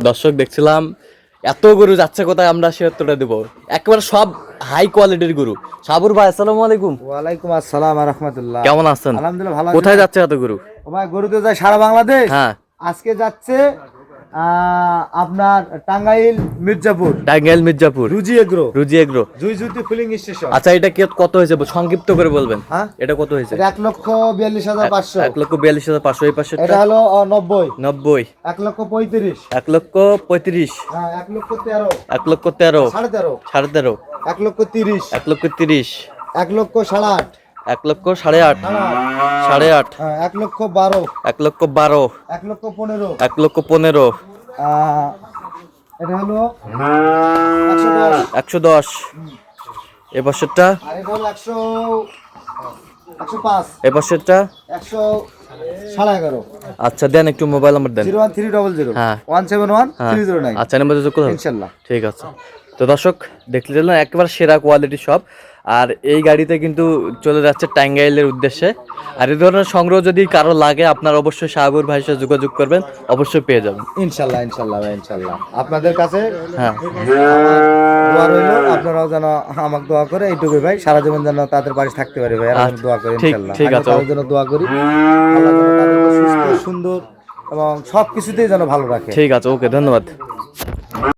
দর্শক দেখছিলাম এত গরু যাচ্ছে কোথায়, আমরা সে উত্তরটা দেবো। একেবারে সব হাই কোয়ালিটির গরু। সাবুর ভাই আসসালামু আলাইকুম। ওয়ালাইকুম আসসালাম ওয়া রাহমাতুল্লাহ। কেমন আছেন? আলহামদুলিল্লাহ ভালো আছি। কোথায় যাচ্ছে এত গরু? ও ভাই গরু তো যায় সারা বাংলাদেশ। হ্যাঁ, আজকে যাচ্ছে আপনার টাঙ্গাইল মির্জাপুর, টাঙ্গাইল মির্জাপুর, রুজি এগ্রো, রুজি এগ্রো। জুইজুতি filling station. আচ্ছা, এটা কত হয়েছে সংক্ষিপ্ত করে বলবেন? হ্যাঁ, এটা কত হয়েছে? এটা 1,42,500। 1,42,500। এই পাশে এটা হলো 90, 90, 1,35,000, 1,35,000, হ্যাঁ 1,13,000, 1,13,000, 13,500, 13,500, 1,30,000, 1,30,000, 1,08,000, 1,08,000, 8,500, হ্যাঁ 1,12,000, 1,12,000, 1,15,000, 1,15,000, এটা হলো 110, 110। এ পাশেরটা, আর এটা হলো 105, এ পাশেরটা। 111,500। আচ্ছা দেন, একটু মোবাইল নাম্বার দেন। 01300 হ্যাঁ। 171 309। আচ্ছা, নাম্বার যোগ করুন ইনশাল্লাহ। ঠিক আছে। তো দর্শক দেখলেন একেবারে সেরা কোয়ালিটি সব। আর এই গাড়িতে কিন্তু চলে যাচ্ছে টাঙ্গাইলের উদ্দেশ্যে। আর এই ধরনের সংগ্রহ যদি কারো লাগে, আপনার অবশ্যই শাহাবুর ভাইয়ের সাথে যোগাযোগ করবেন, অবশ্যই পেয়ে যাবেন। ইনশাল্লাহ ইনশাল্লাহ ভাই ইনশাল্লাহ। আপনাদের কাছে হ্যাঁ, দোয়া রইল, আপনারাও যেন আমাকে দোয়া করে এইটুকুই ভাই, সারা জীবন যেন তাদের পাশে থাকতে পারি ভাই, আর দোয়া করি ইনশাল্লাহ। ঠিক আমিও আছে। তাদের জন্য দোয়া করি, আল্লাহ যেন তাদেরকে সুস্থ সুন্দর এবং সব কিছুতেই যেন ভালো রাখে। ঠিক আছে, ওকে, ধন্যবাদ।